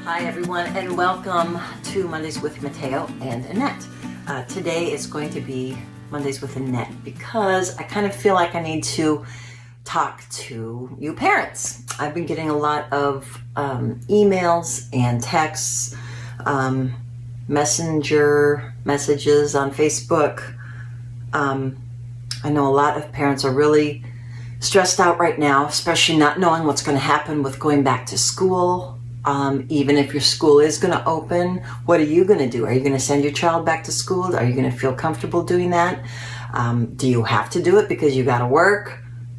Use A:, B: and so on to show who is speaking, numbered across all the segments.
A: Hi everyone, and welcome to Mondays with Matteo and Annette. Today is going to be Mondays with Annette because I kind of feel like I need to talk to you parents. I've been getting a lot of emails and texts, messenger messages on Facebook. I know a lot of parents are really stressed out right now, especially not knowing what's going to happen with going back to school. Even if your school is going to open, what are you going to do? Are you going to send your child back to school? Are you going to feel comfortable doing that? Do you have to do it because you got to work?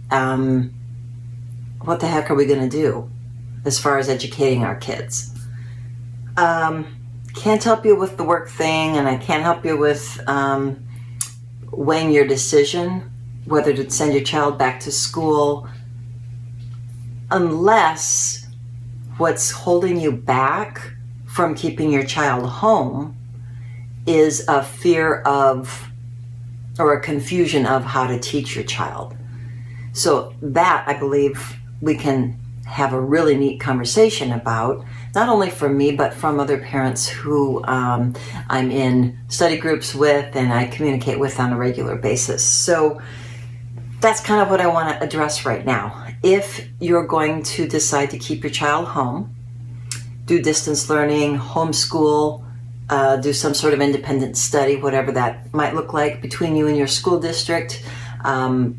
A: What the heck are we going to do as far as educating our kids? Can't help you with the work thing, and I can't help you with weighing your decision whether to send your child back to school, unless what's holding you back from keeping your child home is a fear of or a confusion of how to teach your child. So that, I believe, we can have a really neat conversation about, not only from me, but from other parents who I'm in study groups with and I communicate with on a regular basis. So that's kind of what I want to address right now. If you're going to decide to keep your child home, do distance learning, homeschool, do some sort of independent study, whatever that might look like between you and your school district, I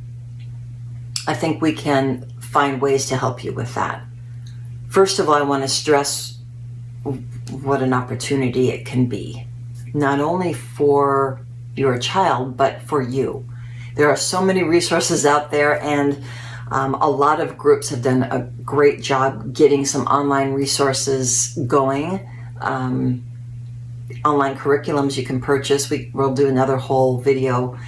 A: think we can find ways to help you with that. First of all, I want to stress what an opportunity it can be, not only for your child, but for you. There are so many resources out there, and a lot of groups have done a great job getting some online resources going. Online curriculums you can purchase. We'll do another whole video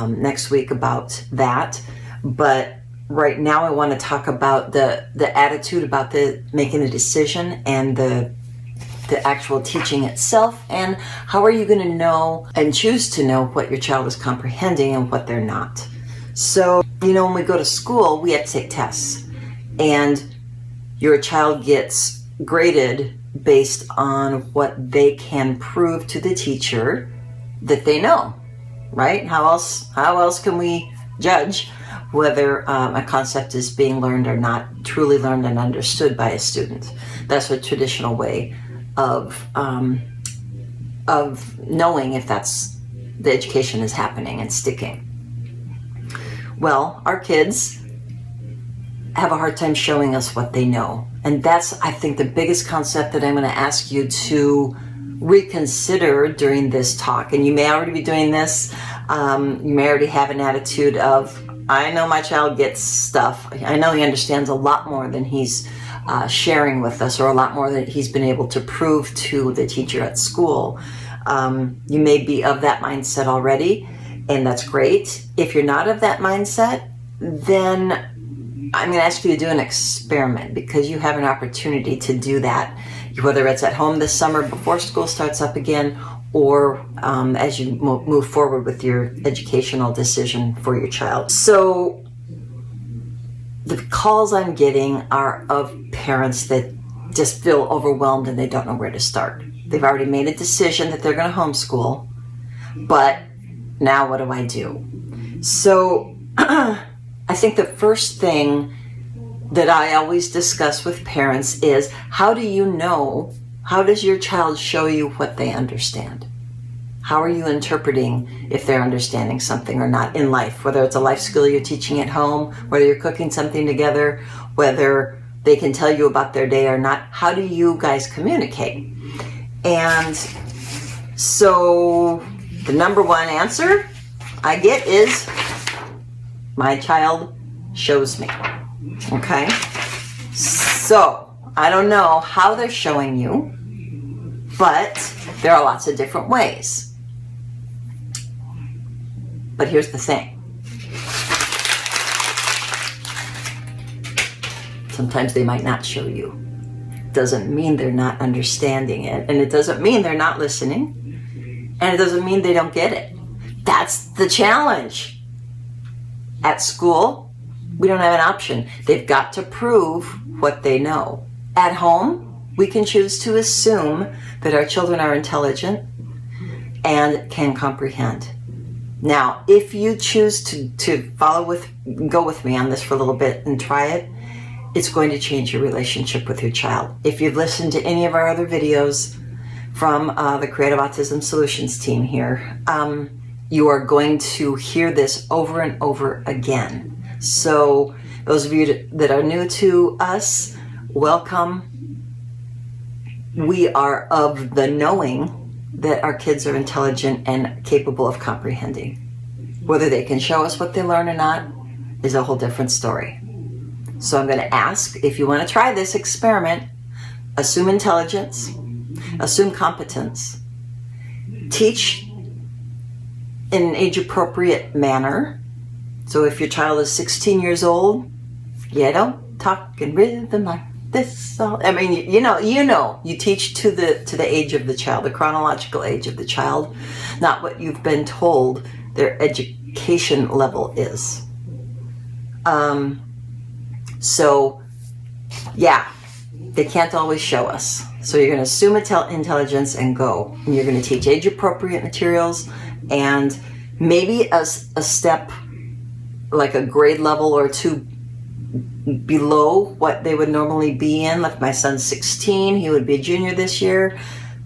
A: next week about that. But right now I want to talk about the attitude about making the decision and the actual teaching itself, and how are you going to know and choose to know what your child is comprehending and what they're not. So, when we go to school, we have to take tests, and your child gets graded based on what they can prove to the teacher that they know, right? How else can we judge whether a concept is being learned or not, truly learned and understood by a student? That's a traditional way of knowing if that's the education is happening and sticking. Well, our kids have a hard time showing us what they know. And that's, I think, the biggest concept that I'm going to ask you to reconsider during this talk. And you may already be doing this. You may already have an attitude of, I know my child gets stuff. I know he understands a lot more than he's sharing with us, or a lot more that he's been able to prove to the teacher at school. You may be of that mindset already, and that's great. If you're not of that mindset, then I'm going to ask you to do an experiment, because you have an opportunity to do that, whether it's at home this summer before school starts up again, or as you move forward with your educational decision for your child. So the calls I'm getting are of parents that just feel overwhelmed and they don't know where to start. They've already made a decision that they're going to homeschool, but now what do I do? So I think the first thing that I always discuss with parents is, how does your child show you what they understand? How are you interpreting if they're understanding something or not in life? Whether it's a life skill you're teaching at home, whether you're cooking something together, whether they can tell you about their day or not. How do you guys communicate? And so the number one answer I get is, my child shows me. Okay? So I don't know how they're showing you, but there are lots of different ways. But here's the thing. Sometimes they might not show you. Doesn't mean they're not understanding it, and it doesn't mean they're not listening, and it doesn't mean they don't get it. That's the challenge. At school, we don't have an option. They've got to prove what they know. At home, We can choose to assume that our children are intelligent and can comprehend. Now, if you choose to go with me on this for a little bit and try it, it's going to change your relationship with your child. If you've listened to any of our other videos from the Creative Autism Solutions Team here, you are going to hear this over and over again. So those of you that are new to us, welcome. We are of the knowing that our kids are intelligent and capable of comprehending. Whether they can show us what they learn or not is a whole different story. So I'm going to ask, if you want to try this experiment, assume intelligence, assume competence, teach in an age-appropriate manner. So if your child is 16 years old, you don't talk in rhythm like this. I mean, you teach to the age of the child, the chronological age of the child, not what you've been told their education level is. So, yeah, they can't always show us. So you're going to assume intelligence and go. And you're going to teach age-appropriate materials and maybe a step, like a grade level or two below what they would normally be in. Like my son's 16, he would be a junior this year.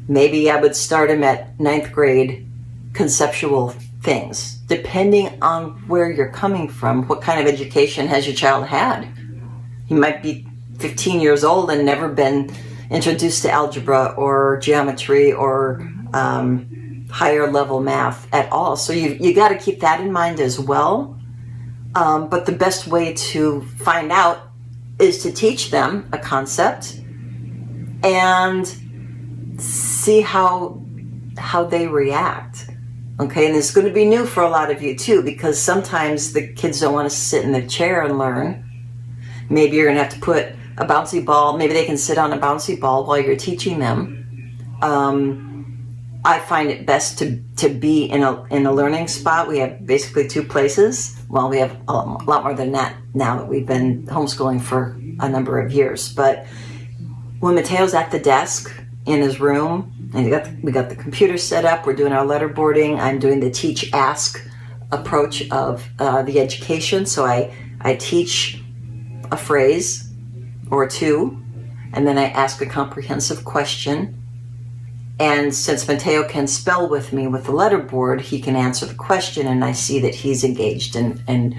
A: Maybe I would start him at 9th grade conceptual things, depending on where you're coming from. What kind of education has your child had? He might be 15 years old and never been introduced to algebra or geometry or higher level math at all. So you got to keep that in mind as well. But the best way to find out is to teach them a concept and see how they react. Okay, and it's going to be new for a lot of you too, because sometimes the kids don't want to sit in the chair and learn. Maybe you're going to have to put a bouncy ball, maybe they can sit on a bouncy ball while you're teaching them. I find it best to be in a learning spot. We have basically 2 places. Well, we have a lot more than that now that we've been homeschooling for a number of years. But when Matteo's at the desk in his room, and we got the computer set up, we're doing our letterboarding, I'm doing the teach-ask approach of the education. So I teach a phrase or 2, and then I ask a comprehensive question. And since Matteo can spell with me with the letterboard, he can answer the question, and I see that he's engaged and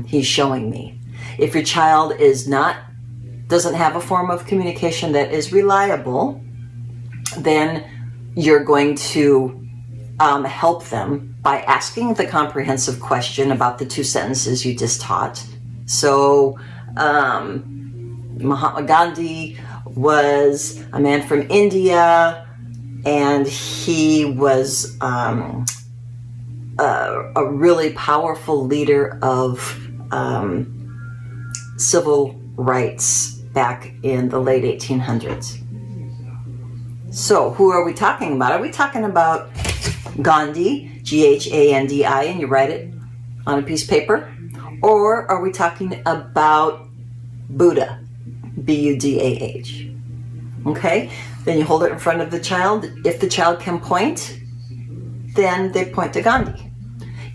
A: he's showing me. If your child doesn't have a form of communication that is reliable, then you're going to help them by asking the comprehensive question about the 2 sentences you just taught. So Mahatma Gandhi was a man from India, and he was a really powerful leader of civil rights back in the late 1800s. So who are we talking about? Are we talking about Gandhi, Ghandhi, and you write it on a piece of paper? Or are we talking about Buddha, Buddha? Okay? Then you hold it in front of the child. If the child can point, then they point to Gandhi.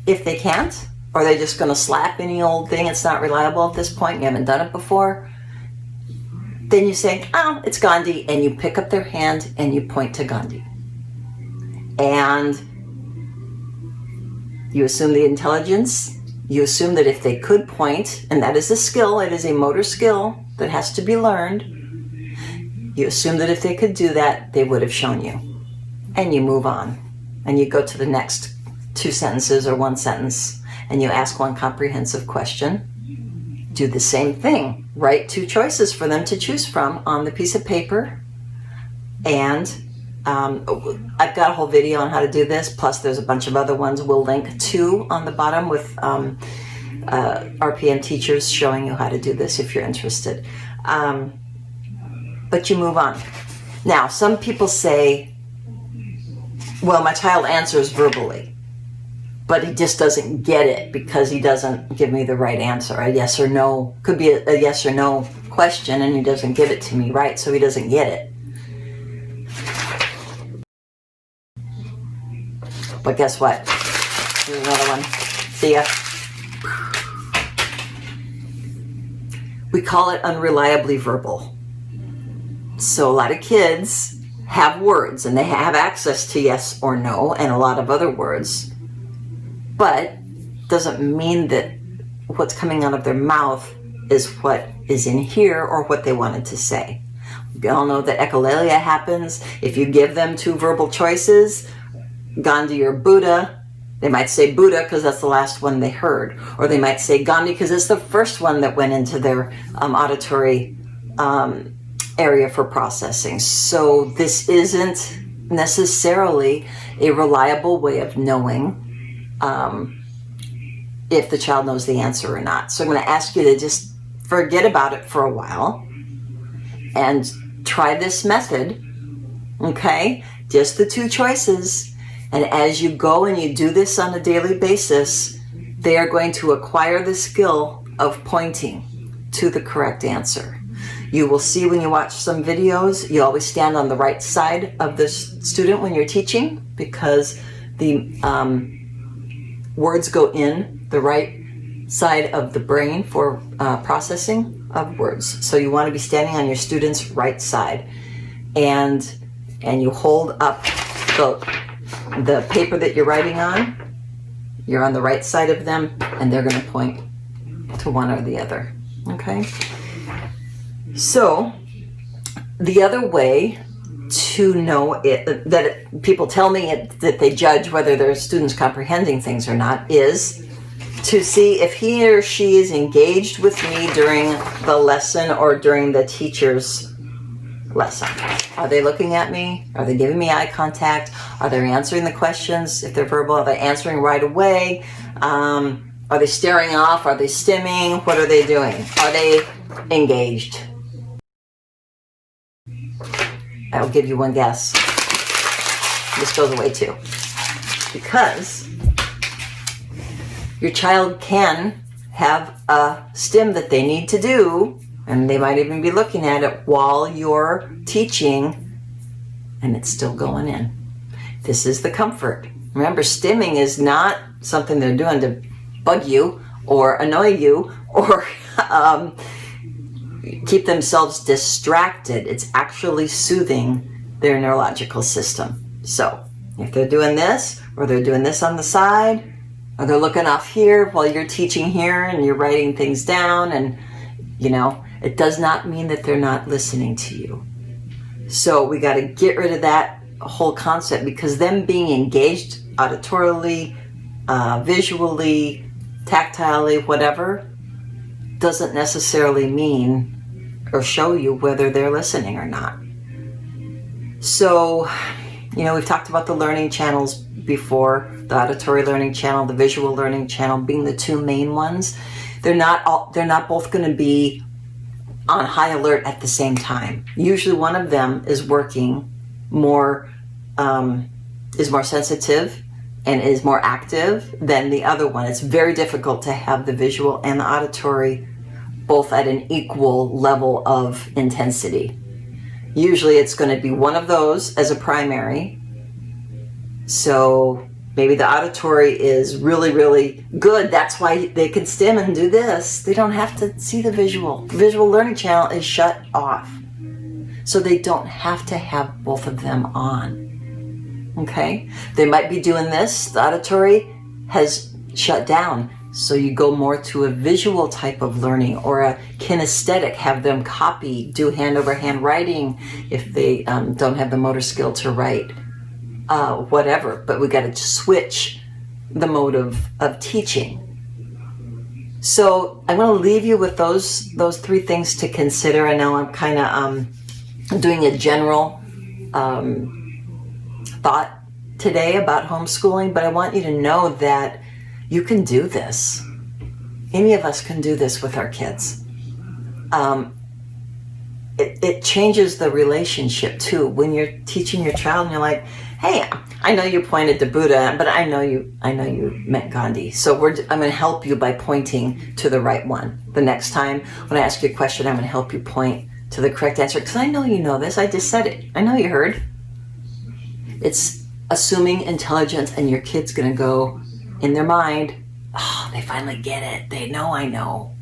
A: If they can't, or they're just going to slap any old thing, it's not reliable at this point, you haven't done it before, then you say, oh, it's Gandhi, and you pick up their hand and you point to Gandhi. And you assume the intelligence. You assume that if they could point, and that is a skill, it is a motor skill that has to be learned, you assume that if they could do that, they would have shown you. And you move on. And you go to the next 2 sentences or 1 sentence, and you ask 1 comprehensive question. Do the same thing. Write 2 choices for them to choose from on the piece of paper. And I've got a whole video on how to do this, plus there's a bunch of other ones we'll link to on the bottom with RPM teachers showing you how to do this if you're interested. But you move on. Now, some people say, well, my child answers verbally, but he just doesn't get it because he doesn't give me the right answer. A yes or no could be a yes or no question, and he doesn't give it to me right, so he doesn't get it. But guess what? Here's another one. See ya. We call it unreliably verbal. So a lot of kids have words and they have access to yes or no and a lot of other words, but doesn't mean that what's coming out of their mouth is what is in here or what they wanted to say. We all know that echolalia happens. If you give them two verbal choices, Gandhi or Buddha, they might say Buddha because that's the last one they heard, or they might say Gandhi because it's the first one that went into their auditory area for processing. So this isn't necessarily a reliable way of knowing if the child knows the answer or not. So I'm going to ask you to just forget about it for a while and try this method, okay? Just the two choices. And as you go and you do this on a daily basis, they are going to acquire the skill of pointing to the correct answer. You will see when you watch some videos, you always stand on the right side of the student when you're teaching because the words go in the right side of the brain for processing of words. So you want to be standing on your student's right side, and you hold up the paper that you're writing on. You're on the right side of them, and they're going to point to one or the other. Okay? So the other way to know people tell me that they judge whether their student's comprehending things or not is to see if he or she is engaged with me during the lesson or during the teacher's lesson. Are they looking at me? Are they giving me eye contact? Are they answering the questions? If they're verbal, are they answering right away? Are they staring off? Are they stimming? What are they doing? Are they engaged? I'll give you one guess. This goes away too. Because your child can have a stim that they need to do, and they might even be looking at it while you're teaching, and it's still going in. This is the comfort. Remember, stimming is not something they're doing to bug you or annoy you or keep themselves distracted. It's actually soothing their neurological system. So if they're doing this, or they're doing this on the side, or they're looking off here while you're teaching here and you're writing things down, and it does not mean that they're not listening to you. So we got to get rid of that whole concept, because them being engaged auditorily, visually, tactilely, whatever, doesn't necessarily mean or show you whether they're listening or not. So, we've talked about the learning channels before, the auditory learning channel, the visual learning channel being the two main ones. They're not both going to be on high alert at the same time. Usually one of them is working more, is more sensitive and is more active than the other one. It's very difficult to have the visual and the auditory both at an equal level of intensity. Usually it's going to be one of those as a primary. So maybe the auditory is really, really good. That's why they can stim and do this. They don't have to see the visual. The visual learning channel is shut off. So they don't have to have both of them on. Okay? They might be doing this. The auditory has shut down. So you go more to a visual type of learning, or a kinesthetic, have them copy, do hand-over-hand writing if they don't have the motor skill to write, whatever. But we got to switch the mode of teaching. So I'm going to leave you with those three things to consider. I know I'm kind of doing a general thought today about homeschooling, but I want you to know that you can do this. Any of us can do this with our kids. It changes the relationship too. When you're teaching your child and you're like, hey, I know you pointed to Buddha, but I know you meant Gandhi. So I'm going to help you by pointing to the right one. The next time when I ask you a question, I'm going to help you point to the correct answer, because I know you know this. I just said it. I know you heard. It's assuming intelligence, and your kid's going to go in their mind, oh, they finally get it. They know I know.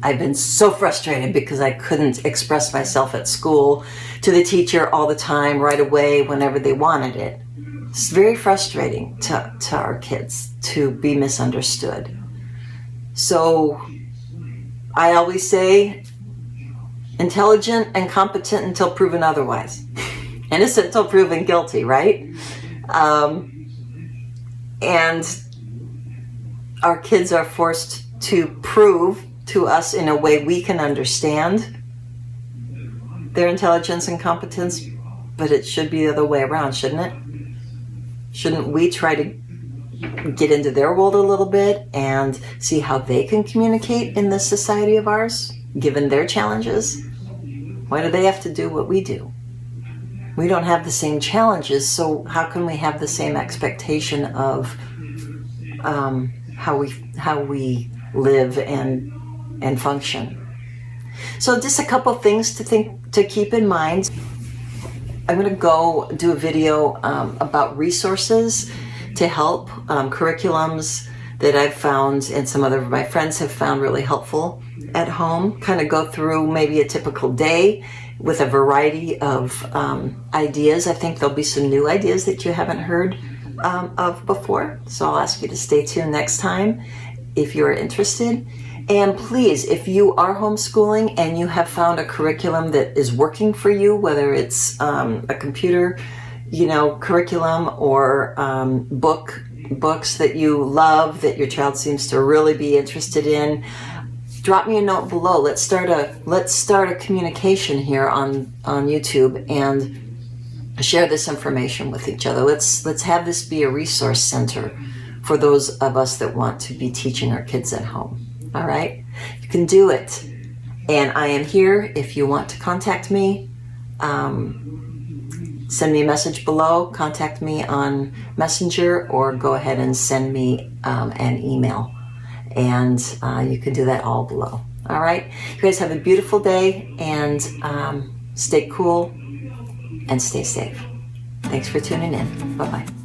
A: I've been so frustrated because I couldn't express myself at school to the teacher all the time, right away, whenever they wanted it. It's very frustrating to our kids to be misunderstood. So I always say, intelligent and competent until proven otherwise. Innocent until proven guilty, right? And our kids are forced to prove to us in a way we can understand their intelligence and competence, but it should be the other way around, shouldn't it? Shouldn't we try to get into their world a little bit and see how they can communicate in this society of ours, given their challenges? Why do they have to do what we do? We don't have the same challenges, so how can we have the same expectation of how we live and function? So just a couple things to keep in mind. I'm going to go do a video about resources to help, curriculums that I've found and some other of my friends have found really helpful at home. Kind of go through maybe a typical day with a variety of ideas. I think there'll be some new ideas that you haven't heard of before. So I'll ask you to stay tuned next time if you're interested. And please, if you are homeschooling and you have found a curriculum that is working for you, whether it's a computer, curriculum or books that you love, that your child seems to really be interested in, drop me a note below. Let's start a communication here on YouTube and share this information with each other. Let's have this be a resource center for those of us that want to be teaching our kids at home. All right? You can do it. And I am here if you want to contact me. Send me a message below, contact me on Messenger, or go ahead and send me an email. And you can do that all below. All right? You guys have a beautiful day, and stay cool and stay safe. Thanks for tuning in. Bye-bye.